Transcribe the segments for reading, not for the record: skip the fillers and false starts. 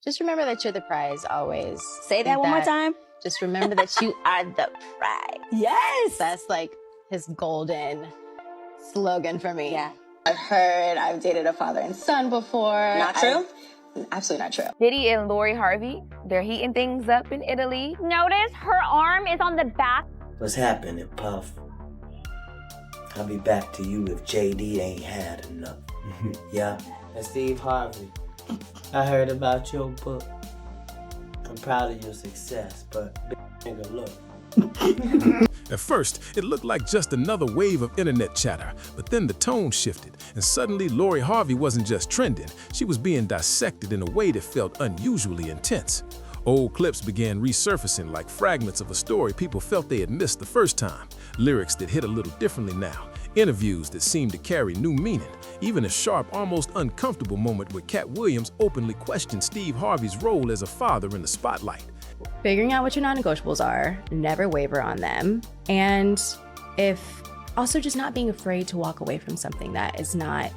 Just remember that you're the prize always. Say that one more time. Just remember that you are the prize. Yes. That's like his golden slogan for me. Yeah. I've heard I've dated a father and son before. Not true? Absolutely not true. Diddy and Lori Harvey, they're heating things up in Italy. Notice her arm is on the back. What's happening, Puff? I'll be back to you if JD ain't had enough. Yeah? And Steve Harvey, I heard about your book. I'm proud of your success, but nigga, look. At first, it looked like just another wave of internet chatter, but then the tone shifted, and suddenly Lori Harvey wasn't just trending, she was being dissected in a way that felt unusually intense. Old clips began resurfacing like fragments of a story people felt they had missed the first time, lyrics that hit a little differently now, interviews that seemed to carry new meaning, even a sharp, almost uncomfortable moment where Katt Williams openly questioned Steve Harvey's role as a father in the spotlight. Figuring out what your non-negotiables are, never waver on them, and also just not being afraid to walk away from something that is not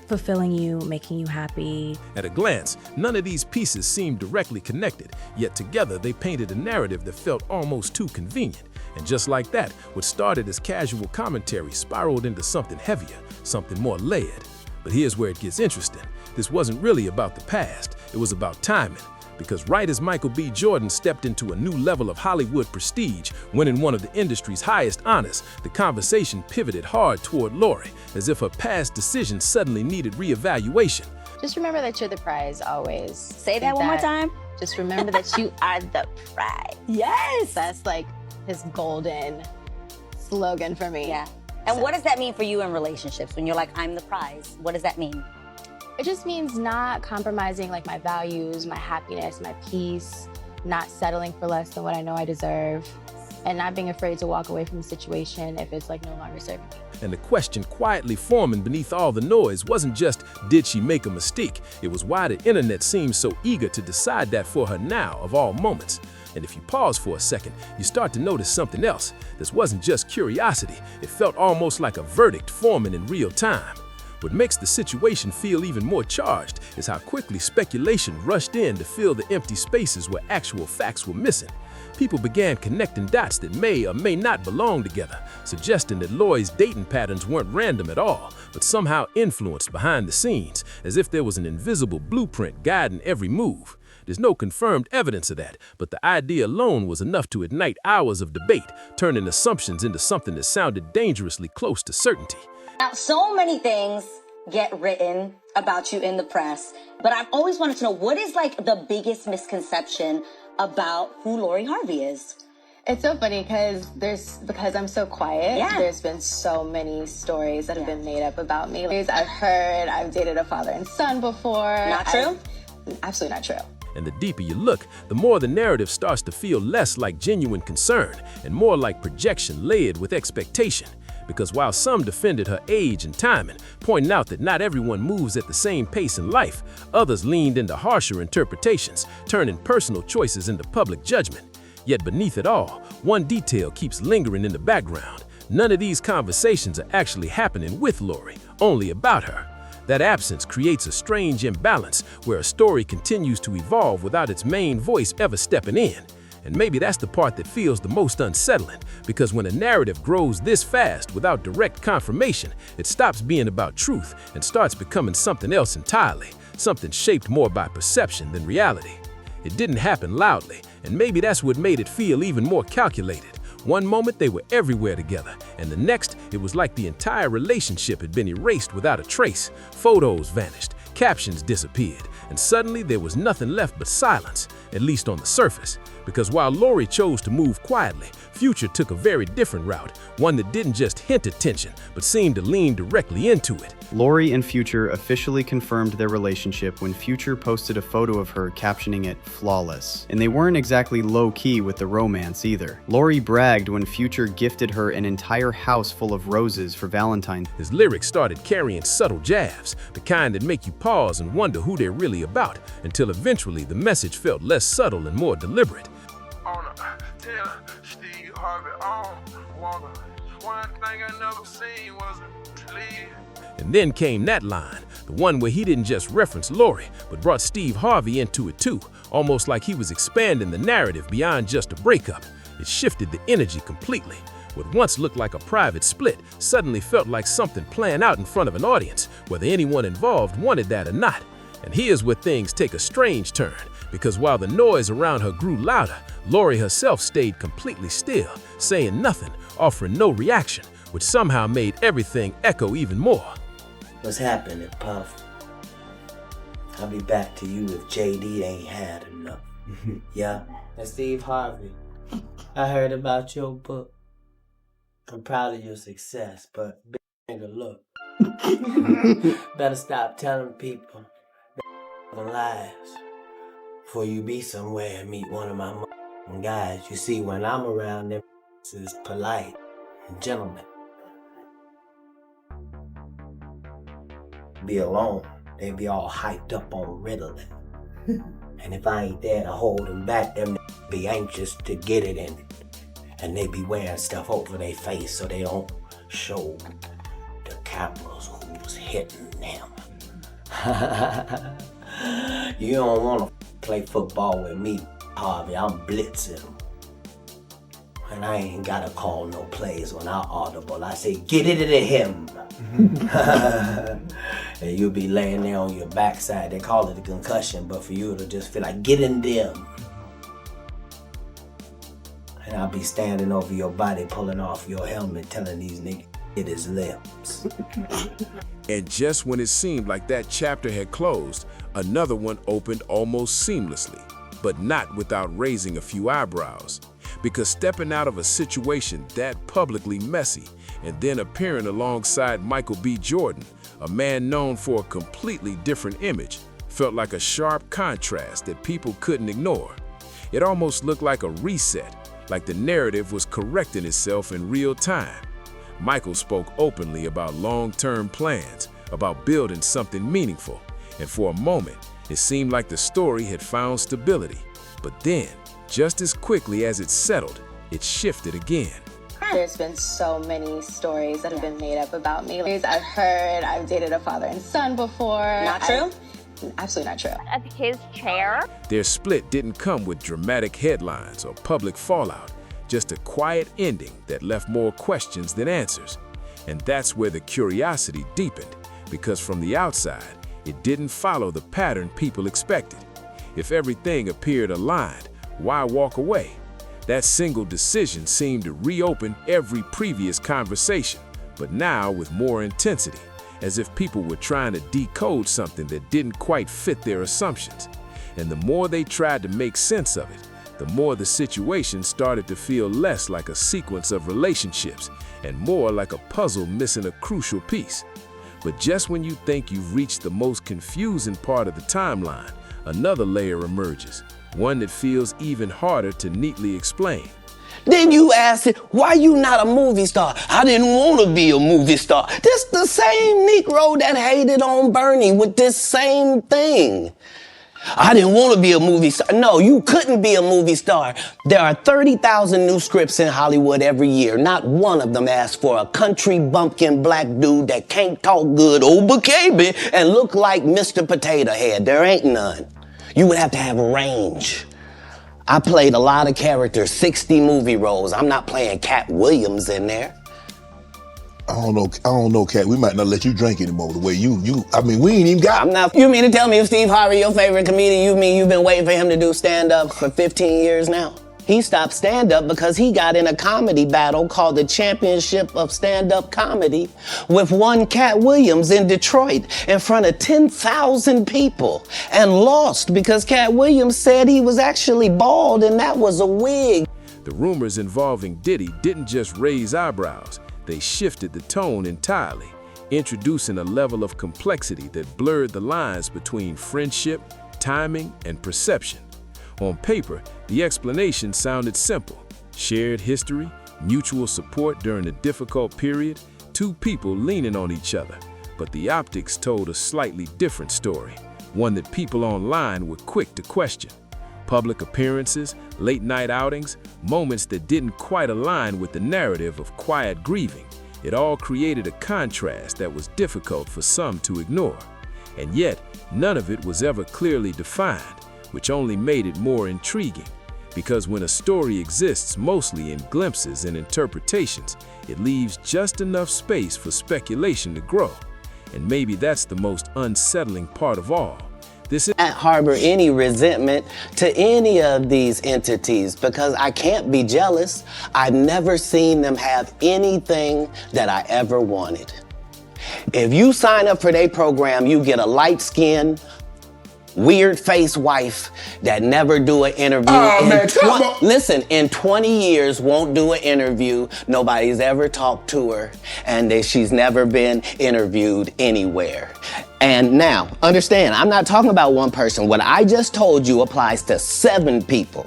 fulfilling you, making you happy. At a glance, none of these pieces seemed directly connected, yet together they painted a narrative that felt almost too convenient. And just like that, what started as casual commentary spiraled into something heavier, something more layered. But here's where it gets interesting. This wasn't really about the past, it was about timing. Because right as Michael B. Jordan stepped into a new level of Hollywood prestige, winning one of the industry's highest honors, the conversation pivoted hard toward Lori, as if her past decisions suddenly needed reevaluation. Just remember that you're the prize always. Say that one more time. Just remember that you are the prize. Yes. That's like his golden slogan for me. Yeah. And what does that mean for you in relationships when you're like, I'm the prize? What does that mean? It just means not compromising like my values, my happiness, my peace, not settling for less than what I know I deserve, and not being afraid to walk away from the situation if it's like no longer serving me. And the question quietly forming beneath all the noise wasn't just, did she make a mistake? It was why the internet seemed so eager to decide that for her now, of all moments. And if you pause for a second, you start to notice something else. This wasn't just curiosity. It felt almost like a verdict forming in real time. What makes the situation feel even more charged is how quickly speculation rushed in to fill the empty spaces where actual facts were missing. People began connecting dots that may or may not belong together, suggesting that Lori's dating patterns weren't random at all, but somehow influenced behind the scenes, as if there was an invisible blueprint guiding every move. There's no confirmed evidence of that, but the idea alone was enough to ignite hours of debate, turning assumptions into something that sounded dangerously close to certainty. Now, so many things get written about you in the press, but I've always wanted to know, what is like the biggest misconception about who Lori Harvey is? It's so funny because I'm so quiet. Yeah. There's been so many stories that have been made up about me. I've heard I've dated a father and son before. Not true? Absolutely not true. And the deeper you look, the more the narrative starts to feel less like genuine concern and more like projection layered with expectation. Because while some defended her age and timing, pointing out that not everyone moves at the same pace in life, others leaned into harsher interpretations, turning personal choices into public judgment. Yet beneath it all, one detail keeps lingering in the background. None of these conversations are actually happening with Lori, only about her. That absence creates a strange imbalance where a story continues to evolve without its main voice ever stepping in. And maybe that's the part that feels the most unsettling, because when a narrative grows this fast without direct confirmation, it stops being about truth and starts becoming something else entirely, something shaped more by perception than reality. It didn't happen loudly, and maybe that's what made it feel even more calculated. One moment they were everywhere together, and the next it was like the entire relationship had been erased without a trace. Photos vanished, captions disappeared, and suddenly there was nothing left but silence, at least on the surface. Because while Lori chose to move quietly, Future took a very different route, one that didn't just hint at tension, but seemed to lean directly into it. Lori and Future officially confirmed their relationship when Future posted a photo of her captioning it "flawless." And they weren't exactly low-key with the romance either. Lori bragged when Future gifted her an entire house full of roses for Valentine's. His lyrics started carrying subtle jabs, the kind that make you pause and wonder who they're really about, until eventually the message felt less subtle and more deliberate. Tell Steve Harvey one thing I never seen was a lead. And then came that line, The one where he didn't just reference Lori, but brought Steve Harvey into it too, almost like he was expanding the narrative beyond just a breakup. It shifted the energy completely. What once looked like a private split suddenly felt like something playing out in front of an audience, whether anyone involved wanted that or not. And here's where things take a strange turn, because while the noise around her grew louder, Lori herself stayed completely still, saying nothing, offering no reaction, which somehow made everything echo even more. What's happening, Puff? I'll be back to you if JD ain't had enough. Yeah? And Steve Harvey, I heard about your book. I'm proud of your success, but nigga, look. Better stop telling people their lies before you be somewhere and meet one of my guys. You see, when I'm around, them is polite and gentlemen. Be alone, they be all hyped up on Ritalin. And if I ain't there to hold them back, them be anxious to get it in. And they be wearing stuff over their face so they don't show the cameras who's hitting them. You don't want to play football with me, Harvey. I'm blitzing them. And I ain't got to call no plays when I audible. I say, get it to him. And you'll be laying there on your backside. They call it a concussion, but for you, it'll just feel like, get in them. And I'll be standing over your body, pulling off your helmet, telling these niggas it is limbs. And just when it seemed like that chapter had closed, another one opened almost seamlessly, but not without raising a few eyebrows. Because stepping out of a situation that publicly messy and then appearing alongside Michael B. Jordan, a man known for a completely different image, felt like a sharp contrast that people couldn't ignore. It almost looked like a reset, like the narrative was correcting itself in real time. Michael spoke openly about long-term plans, about building something meaningful, and for a moment, it seemed like the story had found stability. But then, just as quickly as it settled, it shifted again. There's been so many stories that have been made up about me. I've heard I've dated a father and son before. Not true? Absolutely not true. At his chair. Their split didn't come with dramatic headlines or public fallout, just a quiet ending that left more questions than answers. And that's where the curiosity deepened, because from the outside, it didn't follow the pattern people expected. If everything appeared aligned, why walk away? That single decision seemed to reopen every previous conversation, but now with more intensity, as if people were trying to decode something that didn't quite fit their assumptions. And the more they tried to make sense of it, the more the situation started to feel less like a sequence of relationships and more like a puzzle missing a crucial piece. But just when you think you've reached the most confusing part of the timeline, another layer emerges, one that feels even harder to neatly explain. Then you asked it, why you not a movie star? I didn't want to be a movie star. This the same Negro that hated on Bernie with this same thing. I didn't want to be a movie star. No, you couldn't be a movie star. There are 30,000 new scripts in Hollywood every year. Not one of them asks for a country bumpkin black dude that can't talk good Oba-Kaby and look like Mr. Potato Head. There ain't none. You would have to have range. I played a lot of characters, 60 movie roles. I'm not playing Katt Williams in there. I don't know, Katt. We might not let you drink anymore the way I mean, we ain't even got... You mean to tell me if Steve Harvey, your favorite comedian, you mean you've been waiting for him to do stand-up for 15 years now? He stopped stand-up because he got in a comedy battle called the Championship of Stand-Up Comedy with one Katt Williams in Detroit in front of 10,000 people and lost because Katt Williams said he was actually bald and that was a wig. The rumors involving Diddy didn't just raise eyebrows, they shifted the tone entirely, introducing a level of complexity that blurred the lines between friendship, timing, and perception. On paper, the explanation sounded simple. Shared history, mutual support during a difficult period, two people leaning on each other. But the optics told a slightly different story, one that people online were quick to question. Public appearances, late-night outings, moments that didn't quite align with the narrative of quiet grieving. It all created a contrast that was difficult for some to ignore. And yet, none of it was ever clearly defined, which only made it more intriguing. Because when a story exists mostly in glimpses and interpretations, it leaves just enough space for speculation to grow. And maybe that's the most unsettling part of all. This is Can't harbor any resentment to any of these entities because I can't be jealous. I've never seen them have anything that I ever wanted. If you sign up for their program, you get a light-skinned, weird-faced wife that never do an interview. Listen, in 20 years won't do an interview. Nobody's ever talked to her, and she's never been interviewed anywhere. And now, understand, I'm not talking about one person. What I just told you applies to 7 people.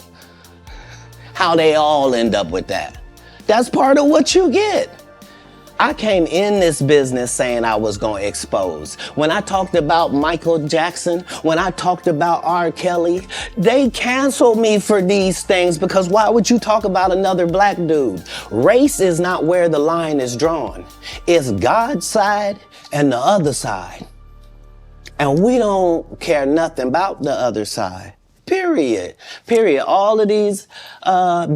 How they all end up with that. That's part of what you get. I came in this business saying I was going to expose. When I talked about Michael Jackson, when I talked about R. Kelly, they canceled me for these things because why would you talk about another black dude? Race is not where the line is drawn. It's God's side and the other side. And we don't care nothing about the other side. Period. All of these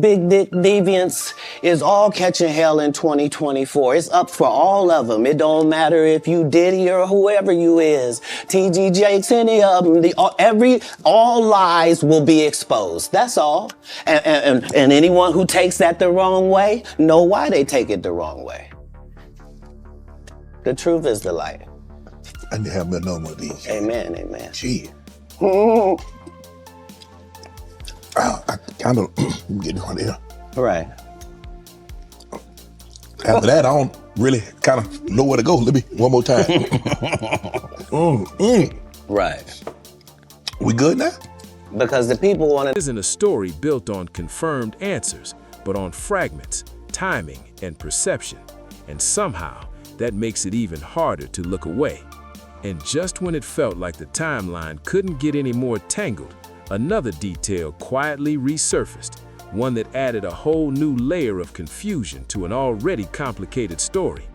big dick deviants is all catching hell in 2024. It's up for all of them. It don't matter if you Diddy or whoever you is. TG Jakes, any of them. All lies will be exposed. That's all. And anyone who takes that the wrong way, know why they take it the wrong way. The truth is the light. I need to have another one of these. Amen, amen. Gee. I kind of get this one there. Right. After that, I don't really kind of know where to go. Let me, one more time. Right. We good now? Because the people want to... It isn't a story built on confirmed answers, but on fragments, timing, and perception. And somehow, that makes it even harder to look away. And just when it felt like the timeline couldn't get any more tangled, another detail quietly resurfaced, one that added a whole new layer of confusion to an already complicated story.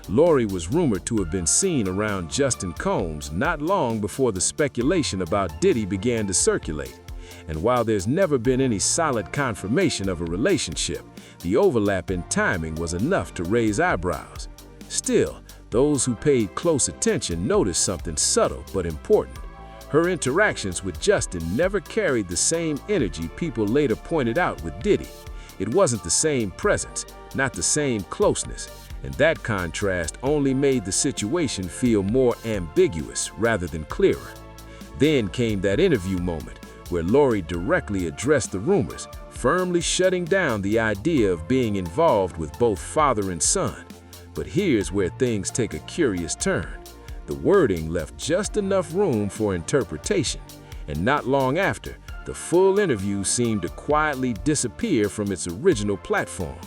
Lori was rumored to have been seen around Justin Combs not long before the speculation about Diddy began to circulate. And while there's never been any solid confirmation of a relationship, the overlap in timing was enough to raise eyebrows. Still, those who paid close attention noticed something subtle but important. Her interactions with Justin never carried the same energy people later pointed out with Diddy. It wasn't the same presence, not the same closeness, and that contrast only made the situation feel more ambiguous rather than clearer. Then came that interview moment where Lori directly addressed the rumors, firmly shutting down the idea of being involved with both father and son. But here's where things take a curious turn. The wording left just enough room for interpretation, and not long after, the full interview seemed to quietly disappear from its original platform.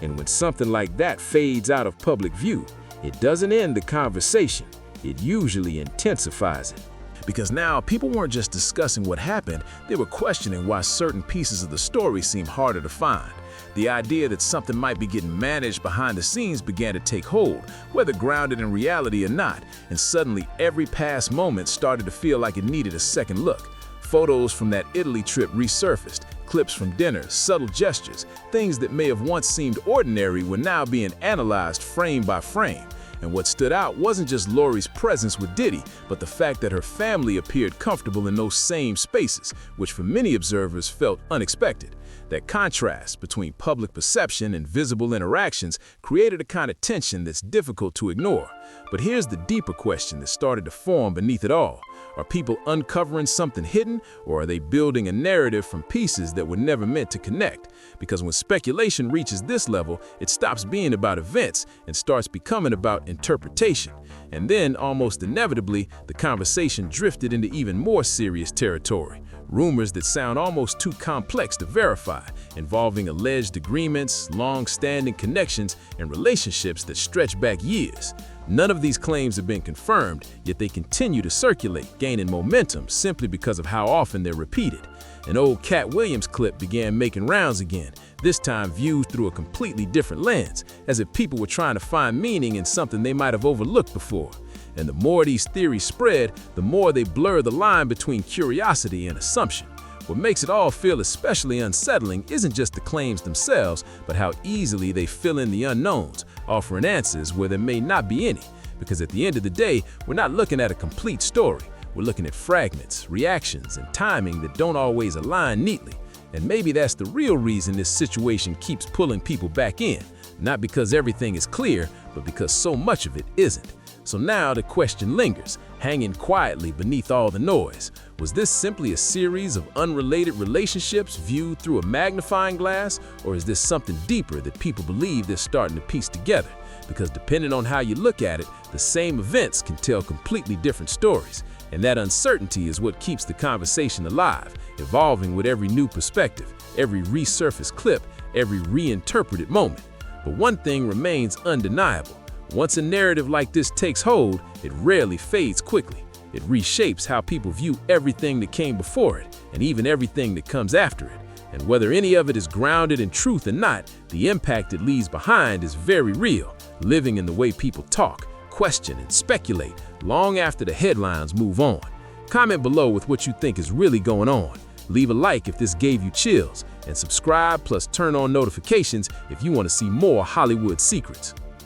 And when something like that fades out of public view, it doesn't end the conversation, it usually intensifies it. Because now people weren't just discussing what happened, they were questioning why certain pieces of the story seemed harder to find. The idea that something might be getting managed behind the scenes began to take hold, whether grounded in reality or not, and suddenly every past moment started to feel like it needed a second look. Photos from that Italy trip resurfaced, clips from dinner, subtle gestures, things that may have once seemed ordinary were now being analyzed frame by frame. And what stood out wasn't just Lori's presence with Diddy, but the fact that her family appeared comfortable in those same spaces, which for many observers felt unexpected. That contrast between public perception and visible interactions created a kind of tension that's difficult to ignore. But here's the deeper question that started to form beneath it all. Are people uncovering something hidden, or are they building a narrative from pieces that were never meant to connect? Because when speculation reaches this level, it stops being about events and starts becoming about interpretation. And then, almost inevitably, the conversation drifted into even more serious territory. Rumors that sound almost too complex to verify, involving alleged agreements, long-standing connections, and relationships that stretch back years. None of these claims have been confirmed, yet they continue to circulate, gaining momentum simply because of how often they're repeated. An old Katt Williams clip began making rounds again, this time viewed through a completely different lens, as if people were trying to find meaning in something they might have overlooked before. And the more these theories spread, the more they blur the line between curiosity and assumption. What makes it all feel especially unsettling isn't just the claims themselves, but how easily they fill in the unknowns, offering answers where there may not be any. Because at the end of the day, we're not looking at a complete story. We're looking at fragments, reactions, and timing that don't always align neatly. And maybe that's the real reason this situation keeps pulling people back in. Not because everything is clear, but because so much of it isn't. So now the question lingers, hanging quietly beneath all the noise. Was this simply a series of unrelated relationships viewed through a magnifying glass? Or is this something deeper that people believe they're starting to piece together? Because depending on how you look at it, the same events can tell completely different stories. And that uncertainty is what keeps the conversation alive, evolving with every new perspective, every resurfaced clip, every reinterpreted moment. But one thing remains undeniable. Once a narrative like this takes hold, it rarely fades quickly. It reshapes how people view everything that came before it, and even everything that comes after it. And whether any of it is grounded in truth or not, the impact it leaves behind is very real, living in the way people talk, question, and speculate long after the headlines move on. Comment below with what you think is really going on. Leave a like if this gave you chills, and subscribe plus turn on notifications if you want to see more Hollywood secrets.